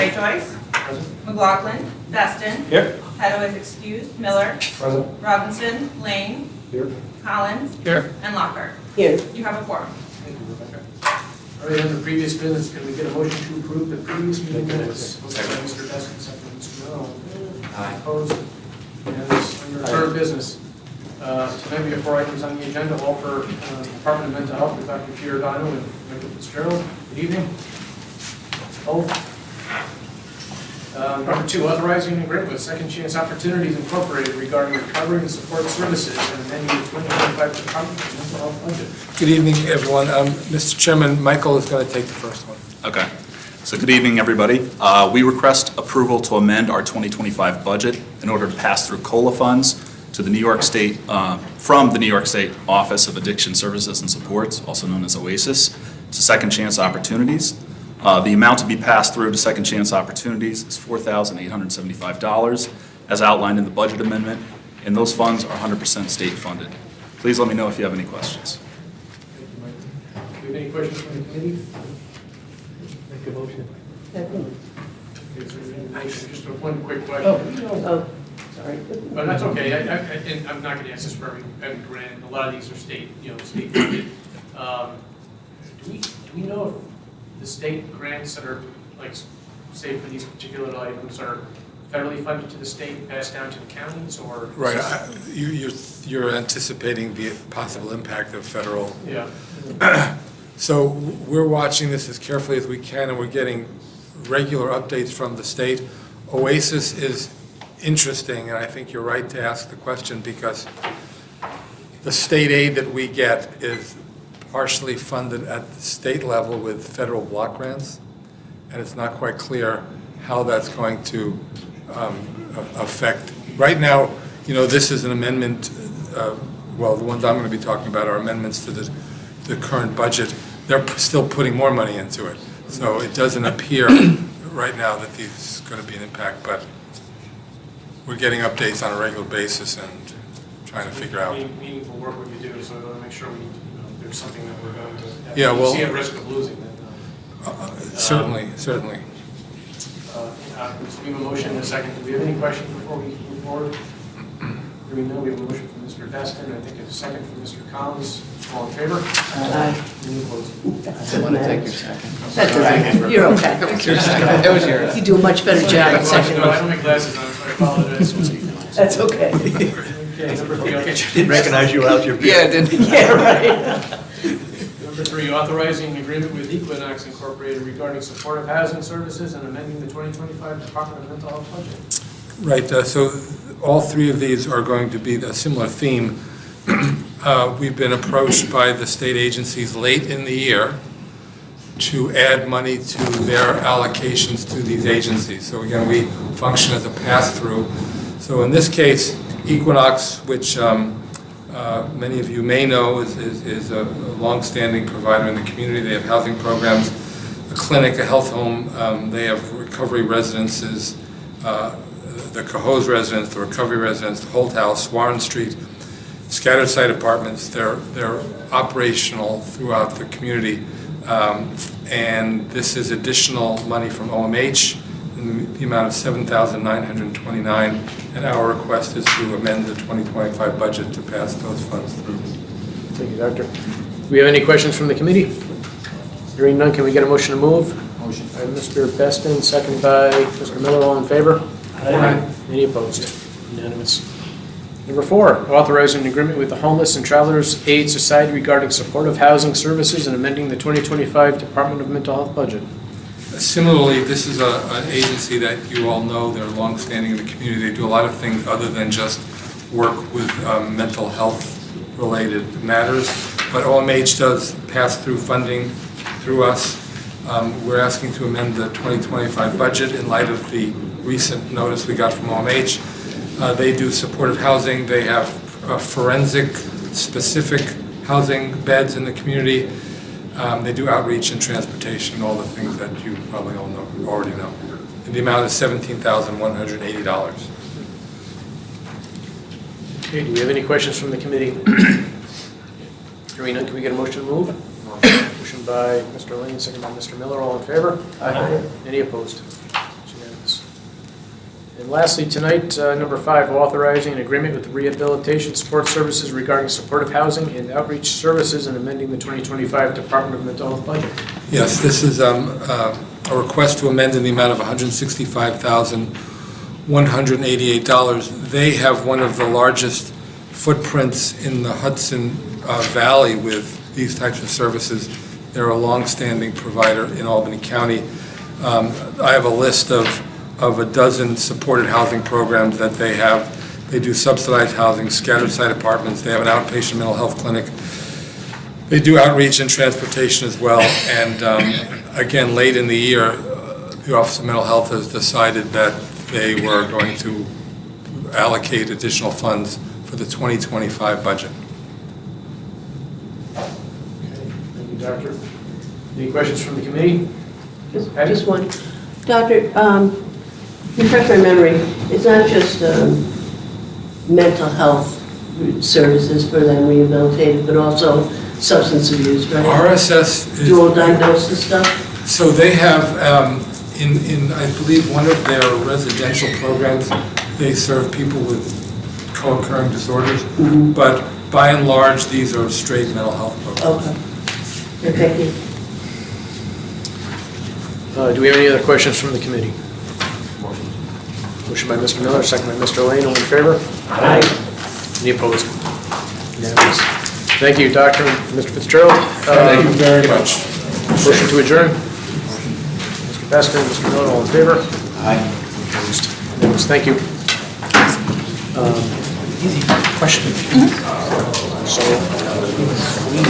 Ray Joyce. Present. McLaughlin. Destin. Here. Petto is excused. Miller. Present. Robinson. Lane. Here. Collins. Here. And Lockhart. Here. You have a quorum. Thank you, Rebecca. All right, under previous business, can we get a motion to approve the previous meeting minutes? Motion by Mr. Destin, second by Mr. Mello. Aye. Opposed? Unanimous. Under current business, tonight we have 4 items on the agenda, all for Department of Mental Health with Dr. Giordano and Michael Fitzgerald. Good evening. Both. Number 2, authorizing an agreement with Second Chance Opportunities Incorporated regarding recovery and support services and amending the 2025 Department of Mental Health budget. Good evening, everyone. Mr. Chairman, Michael is going to take the first one. Okay. So good evening, everybody. We request approval to amend our 2025 budget in order to pass through COLA funds to the New York State, from the New York State Office of Addiction Services and Supports, also known as OASIS, to Second Chance Opportunities. The amount to be passed through to Second Chance Opportunities is $4,875, as outlined in the budget amendment, and those funds are 100% state funded. Please let me know if you have any questions. Thank you, Michael. Do we have any questions from the committee? Make a motion. Okay, so we have a motion. Just one quick question. Oh, sorry. But that's okay. And I'm not going to ask this for every grant. A lot of these are state, state funded. Do we know if the state grants that are, like, say for these particular items are federally funded to the state and passed down to the counties, or? Right. You're anticipating the possible impact of federal. Yeah. So we're watching this as carefully as we can, and we're getting regular updates from the state. OASIS is interesting, and I think you're right to ask the question, because the state aid that we get is partially funded at the state level with federal block grants, and it's not quite clear how that's going to affect. Right now, this is an amendment, well, the ones I'm going to be talking about are amendments to the current budget. They're still putting more money into it, so it doesn't appear right now that there's going to be an impact, but we're getting updates on a regular basis and trying to figure out. Meaningful work what you do, so we want to make sure there's something that we're going to Yeah, well, see at risk of losing. Certainly. So we have a motion and a second. Do we have any questions before we move forward? Hearing none, we have a motion from Mr. Destin, I think it's a second from Mr. Collins. All in favor? Aye. Any opposed? I want to take your second. That's all right. You're okay. That was yours. You do a much better job at No, second. I don't have glasses on, so I apologize. That's okay. Okay, number 3, okay. Didn't recognize you out your. Yeah, didn't. Yeah, right. Number 3, authorizing an agreement with Equinox Incorporated regarding supportive housing services and amending the 2025 Department of Mental Health budget. Right, so all 3 of these are going to be a similar theme. We've been approached by the state agencies late in the year to add money to their allocations to these agencies. So again, we function as a pass-through. So in this case, Equinox, which many of you may know is a long-standing provider in the community. They have housing programs, a clinic, a health home. They have recovery residences, the Cohoes residence, the recovery residence, the Holt House, Warren Street, scattered site apartments. They're operational throughout the community. And this is additional money from OMH in the amount of $7,929, and our request is to amend the 2025 budget to pass those funds through. Thank you, Doctor. Do we have any questions from the committee? Hearing none, can we get a motion to move? Motion. By Mr. Beston, second by Mr. Miller, all in favor? Aye. Any opposed? Unanimous. Number 4, authorizing an agreement with the Homeless and Travelers Aid Society regarding supportive housing services and amending the 2025 Department of Mental Health budget. Similarly, this is an agency that you all know. They're longstanding in the community. They do a lot of things other than just work with mental health related matters. But OMH does pass through funding through us. We're asking to amend the 2025 budget in light of the recent notice we got from OMH. They do supportive housing. They have forensic specific housing beds in the community. They do outreach and transportation, all the things that you probably all know, already know. And the amount is $17,180. Okay, do we have any questions from the committee? Hearing none, can we get a motion to move? Motion by Mr. Lane, second by Mr. Miller, all in favor? Aye. Any opposed? And lastly, tonight, number 5, authorizing an agreement with Rehabilitation Support Services regarding supportive housing and outreach services and amending the 2025 Department of Mental Health budget. Yes, this is a request to amend in the amount of $165,188. They have one of the largest footprints in the Hudson Valley with these types of services. They're a longstanding provider in Albany County. I have a list of a dozen supported housing programs that they have. They do subsidized housing, scattered site apartments. They have an outpatient mental health clinic. They do outreach and transportation as well. And again, late in the year, the Office of Mental Health has decided that they were going to allocate additional funds for the 2025 budget. Okay, thank you, Doctor. Any questions from the committee? Just one. Doctor, refresh my memory, it's not just mental health services for them rehabilitated, but also substance abuse, right? RSS is... Dual diagnosis stuff? So they have, in I believe, one of their residential programs, they serve people with co-occurring disorders. But by and large, these are straight mental health programs. Okay. Thank you. Do we have any other questions from the committee? Motion by Mr. Miller, second by Mr. Lane. All in favor? Aye. Any opposed? Unanimous. Thank you, Doctor and Mr. Fitzgerald. Thank you very much. Motion to adjourn. Mr. Baskin, Mr. Miller, all in favor? Aye. Opposed? Unanimous. Thank you. Easy question. So